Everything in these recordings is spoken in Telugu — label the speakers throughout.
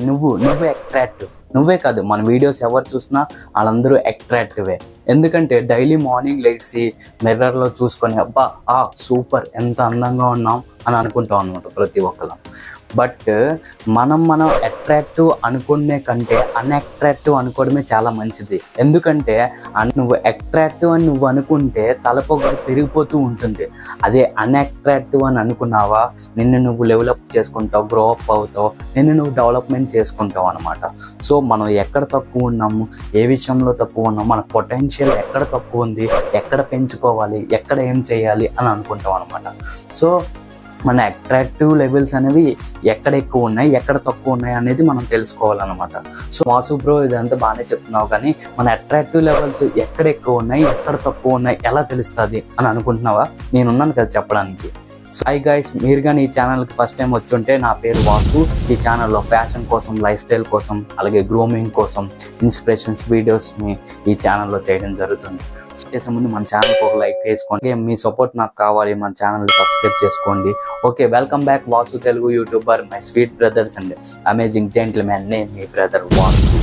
Speaker 1: నువ్వు అట్రాక్టివ్. నువ్వే కాదు, మన వీడియోస్ ఎవరు చూసినా వాళ్ళందరూ అట్రాక్టివే. ఎందుకంటే డైలీ మార్నింగ్ లేచి మిర్రర్లో చూసుకొని అబ్బా సూపర్ ఎంత అందంగా ఉన్నాం అని అనుకుంటాం అనమాట ప్రతి ఒక్కరు. బట్ మనం అట్రాక్టివ్ అనుకునే కంటే అన్అట్రాక్టివ్ అనుకోవడమే చాలా మంచిది. ఎందుకంటే నువ్వు అట్రాక్టివ్ అని నువ్వు అనుకుంటే తలపొగరు పెరిగిపోతూ ఉంటుంది. అదే అన్అట్రాక్టివ్ అని అనుకున్నావా, నిన్ను నువ్వు లెవెలప్ చేసుకుంటావు, గ్రో అప్ అవుతావు, నిన్ను నువ్వు డెవలప్మెంట్ చేసుకుంటావు అనమాట. సో మనం ఎక్కడ తక్కువ ఉన్నాము, ఏ విషయంలో తక్కువ ఉన్నాము, మన పొటెన్షియల్ ఎక్కడ తక్కువ ఉంది, ఎక్కడ పెంచుకోవాలి, ఎక్కడ ఏం చేయాలి అని అనుకుంటాం అనమాట. సో మన అట్రాక్టివ్ లెవెల్స్ అనేవి ఎక్కడ ఎక్కువ ఉన్నాయి, ఎక్కడ తక్కువ ఉన్నాయి అనేది మనం తెలుసుకోవాలన్నమాట. సో వాసు బ్రో ఇదంతా బాగానే చెప్తున్నావు, కానీ మన అట్రాక్టివ్ లెవెల్స్ ఎక్కడ ఎక్కువ ఉన్నాయి, ఎక్కడ తక్కువ ఉన్నాయి ఎలా తెలుస్తుంది అని అనుకుంటున్నావా? నేనున్నాను కదా చెప్పడానికి. సో హై గైస్, మీరు కానీ ఈ ఛానల్కి ఫస్ట్ టైం వచ్చుంటే, నా పేరు వాసు. ఈ ఛానల్లో ఫ్యాషన్ కోసం, లైఫ్ స్టైల్ కోసం, అలాగే గ్రూమింగ్ కోసం ఇన్స్పిరేషన్స్ వీడియోస్ని ఈ ఛానల్లో చేయడం జరుగుతుంది. చేసే ముందు మన ఛానల్కి ఒక లైక్ వేసుకోండి. మీ సపోర్ట్ నాకు కావాలి, మన ఛానల్ని సబ్స్క్రైబ్ చేసుకోండి. Okay, welcome back Vasu Telugu YouTuber, my sweet brothers and amazing gentlemen. నేను మీ brother Vasu.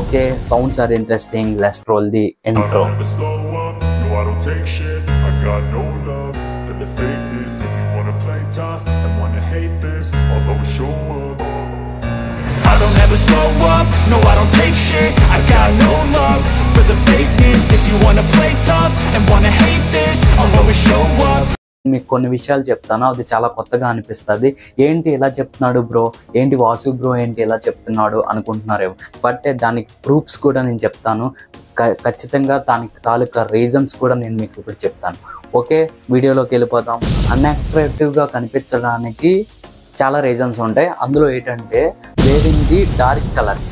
Speaker 1: Okay, sounds are interesting, let's roll the intro.
Speaker 2: If you wanna play tough and wanna hate this, I'll always show up. I don't ever slow up, no I don't take shit. I got no love for the fakeness. If you wanna play tough and wanna hate this, I'll always show up.
Speaker 1: మీకు కొన్ని విషయాలు చెప్తాను, అది చాలా కొత్తగా అనిపిస్తుంది. ఏంటి ఇలా చెప్తున్నాడు బ్రో, ఏంటి వాసు బ్రో ఏంటి ఇలా చెప్తున్నాడు అనుకుంటున్నారేమో. బట్ దానికి ప్రూఫ్స్ కూడా నేను చెప్తాను. ఖచ్చితంగా దానికి తాలూకా రీజన్స్ కూడా నేను మీకు ఇప్పుడు చెప్తాను. ఓకే, వీడియోలోకి వెళ్ళిపోతాం. అన్అట్రాక్టివ్గా కనిపించడానికి చాలా రీజన్స్ ఉంటాయి. అందులో ఏంటంటే wearing the dark colours.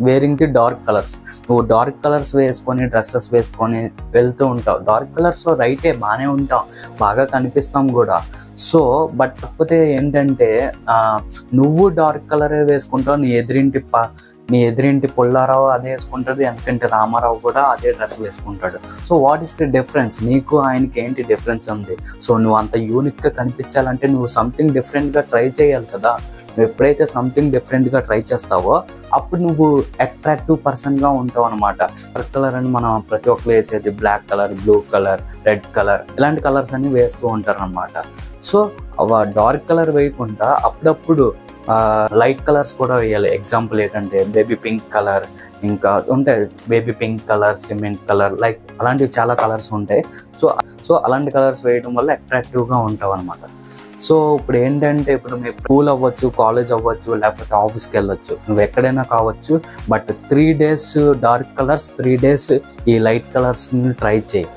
Speaker 1: Wearing the dark colours. నువ్వు డార్క్ కలర్స్ వేసుకొని డ్రెస్సెస్ వేసుకొని వెళ్తూ ఉంటావు. డార్క్ కలర్స్లో రైటే బాగానే ఉంటాం, బాగా కనిపిస్తాం కూడా. సో బట్ కాకపోతే ఏంటంటే నువ్వు డార్క్ కలరే వేసుకుంటావు, నీ ఎదురింటి పుల్లారావు అదే వేసుకుంటాడు, ఎందుకంటే రామారావు కూడా అదే డ్రెస్ వేసుకుంటాడు. So what is the difference? నీకు ఆయనకి ఏంటి డిఫరెన్స్ ఉంది? సో నువ్వు అంత యూనిక్గా కనిపించాలంటే నువ్వు సంథింగ్ డిఫరెంట్గా ట్రై చేయాలి కదా. నువ్వు ఎప్పుడైతే సంథింగ్ డిఫరెంట్గా ట్రై చేస్తావో అప్పుడు నువ్వు అట్రాక్టివ్ పర్సన్గా ఉంటావు అనమాట. డార్క్ కలర్ అని మనం ప్రతి ఒక్కరు వేసేది black colour, blue colour, red colour, ఇలాంటి కలర్స్ అన్ని వేస్తూ ఉంటారు అనమాట. సో డార్క్ కలర్ వేయకుండా అప్పుడప్పుడు లైట్ కలర్స్ కూడా వేయాలి. ఎగ్జాంపుల్ ఏంటంటే బేబీ పింక్ కలర్, ఇంకా ఉంటాయి baby pink colour, cement colour, like అలాంటివి చాలా కలర్స్ ఉంటాయి. సో అలాంటి కలర్స్ వేయడం వల్ల అట్రాక్టివ్గా ఉంటావు అనమాట. సో ఇప్పుడు ఏంటంటే ఇప్పుడు మీరు స్కూల్ అవ్వచ్చు, కాలేజ్ అవ్వచ్చు, లేకపోతే ఆఫీస్కి వెళ్ళొచ్చు, నువ్వు ఎక్కడైనా కావచ్చు. But 3 days dark colours, 3 days ఈ లైట్ కలర్స్ని ట్రై చేయి.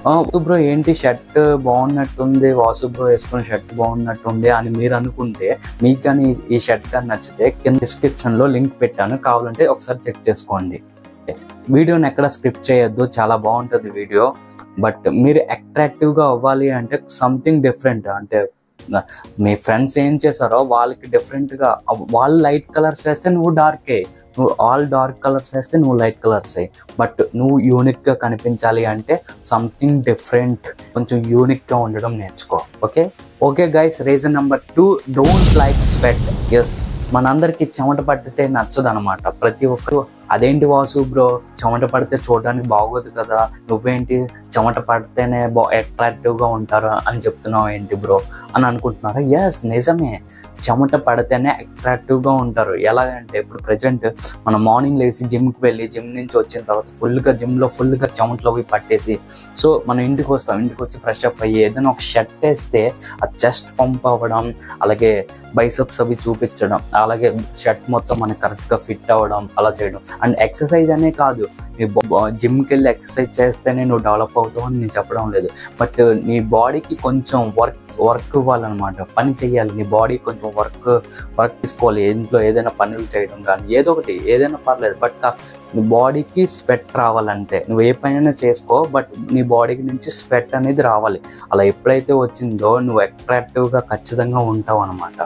Speaker 1: వాసు బ్రో ఏంటి షర్ట్ బాగున్నట్టుంది, వాసు బ్రో వేసుకున్న షర్ట్ బాగున్నట్టుంది అని మీరు అనుకుంటే, మీకు కానీ ఈ షర్ట్ కానీ నచ్చితే కింద డిస్క్రిప్షన్లో లింక్ పెట్టాను, కావాలంటే ఒకసారి చెక్ చేసుకోండి. వీడియోని ఎక్కడ స్క్రిప్ట్ చేయొద్దు, చాలా బాగుంటుంది వీడియో. బట్ మీరు అట్రాక్టివ్గా అవ్వాలి అంటే సంథింగ్ డిఫరెంట్, అంటే మీ ఫ్రెండ్స్ ఏం చేశారో వాళ్ళకి డిఫరెంట్గా, వాళ్ళు లైట్ కలర్స్ వేస్తే నువ్వు డార్కే, నువ్వు ఆల్ డార్క్ కలర్స్ వేస్తే నువ్వు లైట్ కలర్స్ వేయి. బట్ నువ్వు యూనిక్గా కనిపించాలి అంటే సంథింగ్ డిఫరెంట్, కొంచెం యూనిక్గా ఉండడం నేర్చుకో. Okay guys, reason number 2, don't like sweat. మనందరికీ చెమట పడితే నచ్చదు అనమాట. ప్రతి ఒక్కరు అదేంటి వాసు బ్రో చెమట పడితే చూడడానికి బాగోదు కదా, నువ్వేంటి చెమట పడితేనే అట్రాక్టివ్గా ఉంటారు అని చెప్తున్నావు ఏంటి బ్రో అని అనుకుంటున్నారా? ఎస్, నిజమే, చెమట పడితేనే అట్రాక్టివ్గా ఉంటారు. ఎలాగంటే ఇప్పుడు ప్రజెంట్ మనం మార్నింగ్ లేచి జిమ్కి వెళ్ళి జిమ్ నుంచి వచ్చిన తర్వాత జిమ్లో ఫుల్గా చెమటలో పోయి పట్టేసి, సో మనం ఇంటికి వస్తాం, ఇంటికి వచ్చి ఫ్రెష్ అప్ అయ్యి ఏదైనా ఒక షర్ట్ వేస్తే ఆ చెస్ట్ పంప్ అవ్వడం, అలాగే బైసెప్స్ అవి చూపించడం, అలాగే షర్ట్ మొత్తం మనకి కరెక్ట్గా ఫిట్ అవ్వడం, అలా చేయడం. అండ్ ఎక్సర్సైజ్ అనే కాదు, నీ జిమ్కి వెళ్ళి ఎక్సర్సైజ్ చేస్తేనే నువ్వు డెవలప్ అవుతావు అని నేను చెప్పడం లేదు. బట్ నీ బాడీకి కొంచెం వర్క్ ఇవ్వాలన్నమాట, పని చేయాలి. నీ బాడీ కొంచెం వర్క్ తీసుకోవాలి. ఇంట్లో ఏదైనా పనులు చేయడం కానీ ఏదైనా పర్లేదు. బట్ నీ బాడీకి స్వెట్ రావాలంటే నువ్వు ఏ పనైనా చేసుకో, బట్ నీ బాడీకి నుంచి స్వెట్ అనేది రావాలి. అలా ఎప్పుడైతే వచ్చిందో నువ్వు అట్రాక్టివ్గా ఖచ్చితంగా ఉంటావు అనమాట.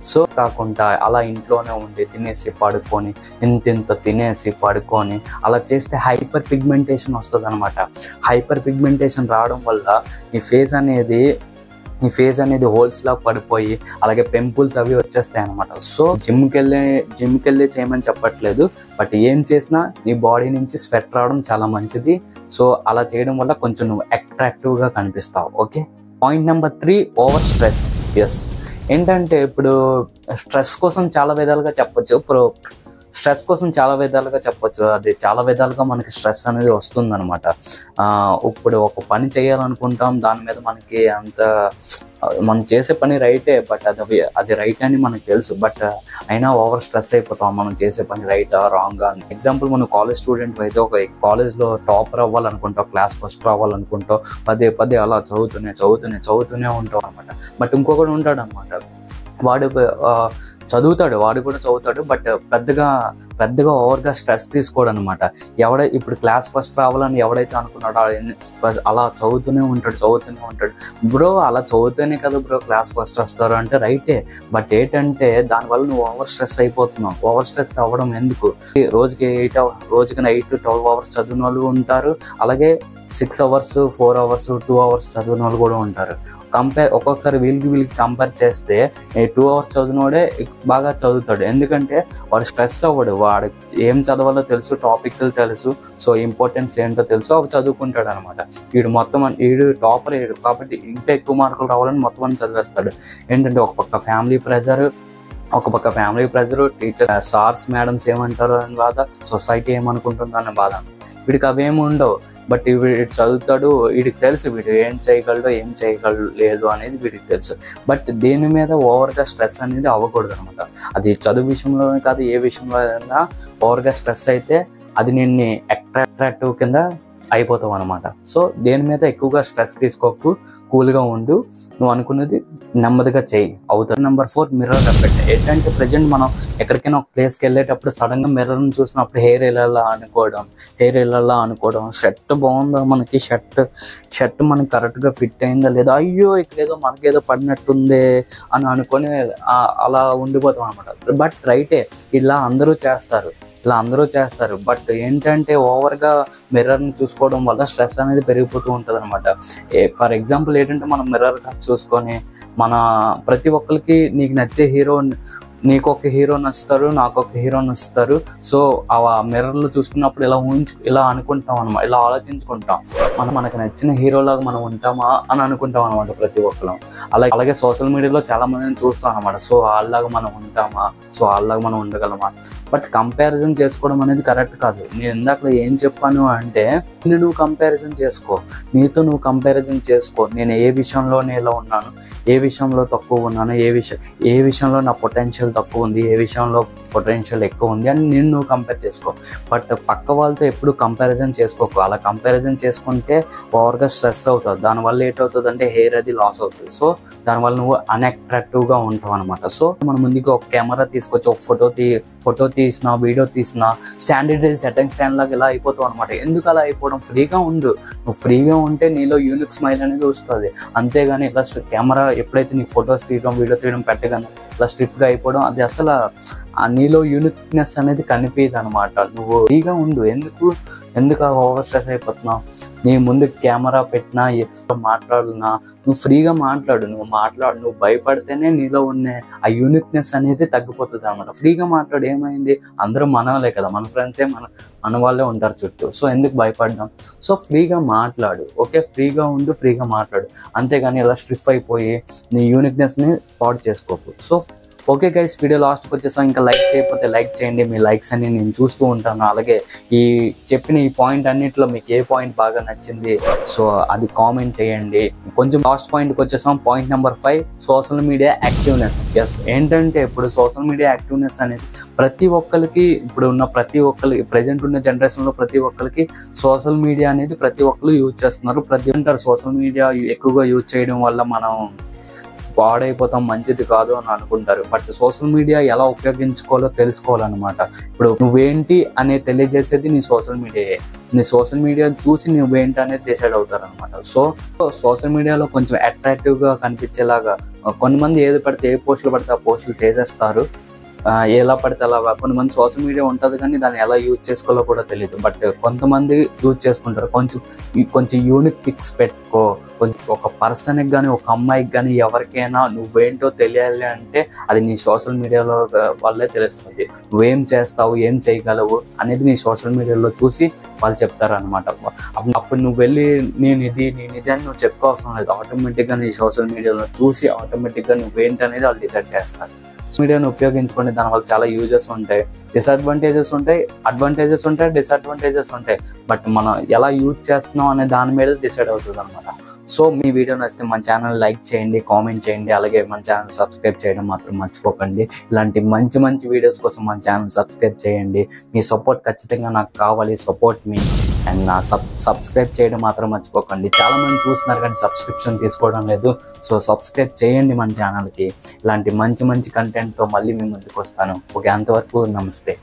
Speaker 1: సో కాకుండా అలా ఇంట్లోనే ఉండి తినేసి పడుకొని ఇంత తినేసి పడుకొని అలా చేస్తే హైపర్ పిగ్మెంటేషన్ వస్తుంది అనమాట. హైపర్ పిగ్మెంటేషన్ రావడం వల్ల నీ ఫేస్ అనేది నీ ఫేస్ అనేది హోల్స్ లా పడిపోయి అలాగే పింపుల్స్ అవి వచ్చేస్తాయి అనమాట. సో జిమ్కి వెళ్ళి చేయమని చెప్పట్లేదు, బట్ ఏం చేసినా నీ బాడీ నుంచి స్వెట్ రావడం చాలా మంచిది. సో అలా చేయడం వల్ల కొంచెం నువ్వు అట్రాక్టివ్గా కనిపిస్తావు. Okay, point number 3, over stress. Yes, ఏంటంటే ఇప్పుడు స్ట్రెస్ కోసం చాలా విధాలుగా చెప్పొచ్చు. స్ట్రెస్ కోసం చాలా విధాలుగా చెప్పొచ్చు. అది చాలా విధాలుగా మనకి స్ట్రెస్ అనేది వస్తుందన్నమాట. ఇప్పుడు ఒక పని చేయాలనుకుంటాం, దాని మీద మనకి అంత మనం చేసే పని రైటే, బట్ అది రైట్ అని మనకు తెలుసు, బట్ అయినా ఓవర్ స్ట్రెస్ అయిపోతాం మనం చేసే పని రైటా రాంగా అని. ఎగ్జాంపుల్ మనం కాలేజ్ స్టూడెంట్ అయితే ఒక కాలేజ్లో టాపర్ అవ్వాలనుకుంటాం, క్లాస్ ఫస్ట్ రావాలనుకుంటాం, పదే అలా చదువుతూనే ఉంటాం అనమాట. బట్ ఇంకొకటి ఉంటాడు అనమాట, వాడు కూడా చదువుతాడు, బట్ పెద్దగా ఓవర్గా స్ట్రెస్ తీసుకోడు అనమాట. ఇప్పుడు క్లాస్ ఫస్ట్ రావాలని ఎవడైతే అనుకున్నాడో అలా చదువుతూనే ఉంటాడు. బ్రో అలా చదువుతూనే కదా బ్రో క్లాస్ ఫస్ట్ వస్తారు అంటే రైటే, బట్ ఏంటంటే దానివల్ల నువ్వు ఓవర్ స్ట్రెస్ అయిపోతున్నావు. ఓవర్ స్ట్రెస్ అవ్వడం ఎందుకు? రోజుకి 8 to 12 hours చదివిన వాళ్ళు ఉంటారు, అలాగే 6 hours 4 hours 2 hours చదివిన వాళ్ళు కూడా ఉంటారు. ఒక్కొక్కసారి వీళ్ళకి కంపేర్ చేస్తే 2 hours చదివినోడే బాగా చదువుతాడు, ఎందుకంటే వాడు స్ట్రెస్ అవ్వడు, వాడు ఏం చదవాలో తెలుసు, టాపిక్లు తెలుసు, సో ఇంపార్టెన్స్ ఏంటో తెలుసు, అవి చదువుకుంటాడు అనమాట. వీడు టాపర్ కాబట్టి ఇంకా ఎక్కువ మార్కులు రావాలని మొత్తం చదివేస్తాడు. ఏంటంటే ఒక పక్క family pressure, teacher sirs madams ఏమంటారు అని బాధ, సొసైటీ ఏమనుకుంటుందో అనే బాధ. వీడికి అవేమి ఉండవు, బట్ వీడు చదువుతాడు, వీడికి తెలుసు వీడు ఏం చేయగలలేదు అనేది వీడికి తెలుసు. బట్ దేని మీద ఓవర్గా స్ట్రెస్ అనేది అవ్వకూడదు అనమాట. అది చదువు విషయంలోనే కాదు, ఏ విషయంలో అయినా ఓవర్గా స్ట్రెస్ అయితే అది నిన్ను అట్రాక్టివ్ కింద అయిపోతావు అనమాట. సో దేని మీద ఎక్కువగా స్ట్రెస్ తీసుకోకు, కూల్గా ఉండు, నువ్వు అనుకున్నది నెమ్మదిగా చేయి, అవుతుంది. Number 4, mirror effect. ఏంటంటే ప్రజెంట్ మనం ఎక్కడికైనా ఒక ప్లేస్కి వెళ్ళేటప్పుడు సడన్గా మిర్రర్ని చూసినప్పుడు హెయిర్ ఇలా అనుకోవడం, షర్ట్ బాగుందా, మనకి షర్ట్ మనకి కరెక్ట్గా ఫిట్ అయిందా లేదా, అయ్యో ఇక్కడేదో మనకేదో పడినట్టుంది అని అనుకొని అలా ఉండిపోతాం అనమాట. బట్ రైటే, ఇలా అందరూ చేస్తారు, బట్ ఏంటంటే ఓవర్గా మిర్రర్ని చూసుకోవడం వల్ల స్ట్రెస్ అనేది పెరిగిపోతూ ఉంటుంది అనమాట. ఫర్ ఎగ్జాంపుల్ ఏంటంటే మనం మిర్రర్ చూసుకొని మన ప్రతి ఒక్కరికి నీకు నచ్చే నీకు ఒక హీరో నచ్చుతారు, నాకు ఒక హీరో నచ్చుతారు. సో ఆ మిర్రర్లో చూసుకున్నప్పుడు ఇలా అనుకుంటాం అనమాట, ఇలా ఆలోచించుకుంటాం, మనకు నచ్చిన హీరోలాగా మనం ఉంటామా అని అనుకుంటాం అనమాట ప్రతి ఒక్కరు. అలాగే సోషల్ మీడియాలో చాలా మందిని చూస్తాం అనమాట, సో వాళ్ళలాగా మనం ఉంటామా, సో వాళ్ళలాగా మనం ఉండగలమా. బట్ కంపారిజన్ చేసుకోవడం అనేది కరెక్ట్ కాదు. నేను ఇందాక ఏం చెప్పాను అంటే, నువ్వు కంపారిజన్ చేసుకో, నీతో నువ్వు కంపారిజన్ చేసుకో. నేను ఏ విషయంలో ఇలా ఉన్నాను, ఏ విషయంలో తక్కువ ఉన్నాను, ఏ విషయంలో నా పొటెన్షియల్ తక్కువ ఉంది, ఏ విషయంలో పొటెన్షియల్ ఎక్కువ ఉంది అని నువ్వు కంపేర్ చేసుకో. బట్ పక్క వాళ్ళతో ఎప్పుడు కంపారిజన్ చేసుకోకు. అలా కంపారిజన్ చేసుకుంటే ఓవర్గా స్ట్రెస్ అవుతుంది. దానివల్ల ఏంటవుతుంది అంటే హెయిర్ అది లాస్ అవుతుంది. సో దానివల్ల నువ్వు అన్అట్రాక్టివ్గా ఉంటావు అనమాట. సో మన ముందుకి ఒక కెమెరా తీసుకొచ్చి ఒక ఫోటో తీసినా, వీడియో తీసినా స్టాండర్డైజ్ సెట్టింగ్ స్టాండ్ లాగా ఇలా అయిపోతావు అనమాట. ఎందుకు అలా అయిపోవడం? ఫ్రీగా ఉండు. నువ్వు ఫ్రీగా ఉంటే నీలో యూనిక్ స్మైల్ అనేది వస్తుంది. అంతేగాని ఇలా కెమెరా ఎప్పుడైతే నీకు ఫొటోస్ తీయడం, వీడియో తీయడం పెట్టగానే ఇలా స్ట్రిఫ్ట్గా అయిపోవడం, అది అసలు నీలో యూనిక్నెస్ అనేది కనిపించదు అనమాట. నువ్వు ఫ్రీగా ఉండు. ఎందుకు ఓవర్ స్ట్రెస్ అయిపోతున్నావు? నీ ముందు కెమెరా పెట్టినా, ఎప్పుడు మాట్లాడినా నువ్వు ఫ్రీగా మాట్లాడు. నువ్వు భయపడితేనే నీలో ఉన్న ఆ యూనిక్నెస్ అనేది తగ్గిపోతుంది అనమాట. ఫ్రీగా మాట్లాడు. ఏమైంది? అందరూ మనవాళ్ళే కదా, మన ఫ్రెండ్సే మన వాళ్ళే ఉంటారు చుట్టూ. సో ఎందుకు భయపడ్డాం? సో ఫ్రీగా మాట్లాడు. ఓకే, ఫ్రీగా ఉండు, ఫ్రీగా మాట్లాడు. అంతేగాని ఇలా స్ట్రిఫ్ అయిపోయి నీ యూనిక్నెస్ని పాడు చేసుకోకు. సో ఓకే గైస్, వీడియో లాస్ట్కి వచ్చేసాం. ఇంకా లైక్ చేయకపోతే లైక్ చేయండి. మీ లైక్స్ అన్ని నేను చూస్తూ ఉంటాను. అలాగే చెప్పిన ఈ పాయింట్ అన్నింటిలో మీకు ఏ పాయింట్ బాగా నచ్చింది, సో అది కామెంట్ చేయండి. కొంచెం లాస్ట్ పాయింట్కి వచ్చేసాం. Point number 5, social media activeness. Yes, ఏంటంటే ఇప్పుడు సోషల్ మీడియా యాక్టివ్నెస్ అనేది ప్రతి ఒక్కరికి, ప్రజెంట్ ఉన్న జనరేషన్లో ప్రతి ఒక్కరికి సోషల్ మీడియా అనేది ప్రతి ఒక్కరు యూజ్ చేస్తున్నారు. సోషల్ మీడియా ఎక్కువగా యూజ్ చేయడం వల్ల మనం పాడైపోతాం, మంచిది కాదు అని అనుకుంటారు. బట్ సోషల్ మీడియా ఎలా ఉపయోగించుకోవాలో తెలుసుకోవాలన్నమాట. ఇప్పుడు నువ్వేంటి అనేది తెలియజేసేది నీ సోషల్ మీడియాయే. నీ సోషల్ మీడియా చూసి నువ్వేంటి అనేది డిసైడ్ అవుతారు అనమాట. సో సోషల్ మీడియాలో కొంచెం అట్రాక్టివ్గా కనిపించేలాగా కొంతమంది ఏది పడితే ఏ పోస్టులు పడితే ఆ పోస్టులు చేసేస్తారు. ఎలా పడితే అలా కొంతమంది సోషల్ మీడియా ఉంటుంది కానీ దాన్ని ఎలా యూజ్ చేసుకోవాలో కూడా తెలియదు. బట్ కొంతమంది యూజ్ చేసుకుంటారు. కొంచెం యూనిక్ పిక్స్ పెట్టుకో. కొంచెం ఒక పర్సన్కి కానీ ఒక అమ్మాయికి కానీ ఎవరికైనా నువ్వేంటో తెలియాలి అంటే అది నీ సోషల్ మీడియాలో వల్లే తెలుస్తుంది. నువ్వేం చేస్తావు, ఏం చేయగలవు అనేది నీ సోషల్ మీడియాలో చూసి వాళ్ళు చెప్తారనమాట. అప్పుడు నువ్వు వెళ్ళి నేను ఇది అని నువ్వు చెప్పుకోవాల్సిన లేదు. ఆటోమేటిక్గా నీ సోషల్ మీడియాలో చూసి ఆటోమేటిక్గా నువ్వేంటి అనేది వాళ్ళు డిసైడ్ చేస్తారు. మీడియాను ఉపయోగించుకోండి. దానివల్ల చాలా యూజెస్ ఉంటాయి, డిసడ్వాంటేజెస్ ఉంటాయి, అడ్వాంటేజెస్ ఉంటాయి, డిసడ్వాంటేజెస్ ఉంటాయి. బట్ మనం ఎలా యూజ్ చేస్తున్నాం అనే దాని మీద డిసైడ్ అవుతుంది అనమాట. సో మీ వీడియో నచ్చితే మన ఛానల్ లైక్ చేయండి, కామెంట్ చేయండి, అలాగే మన ఛానల్ సబ్స్క్రైబ్ చేయడం మాత్రం మర్చిపోకండి. ఇలాంటి మంచి వీడియోస్ కోసం మన ఛానల్ సబ్స్క్రైబ్ చేయండి. మీ సపోర్ట్ ఖచ్చితంగా నాకు కావాలి. సపోర్ట్ మీ అండ్ నా సబ్స్క్రైబ్ చేయడం మాత్రం మర్చిపోకండి. చాలా మంది చూస్తున్నారు కానీ సబ్స్క్రిప్షన్ తీసుకోవడం లేదు. సో సబ్స్క్రైబ్ చేయండి మన ఛానల్కి. ఇలాంటి మంచి కంటెంట్తో మళ్ళీ మీ ముందుకు వస్తాను. ఓకే, అంతవరకు నమస్తే.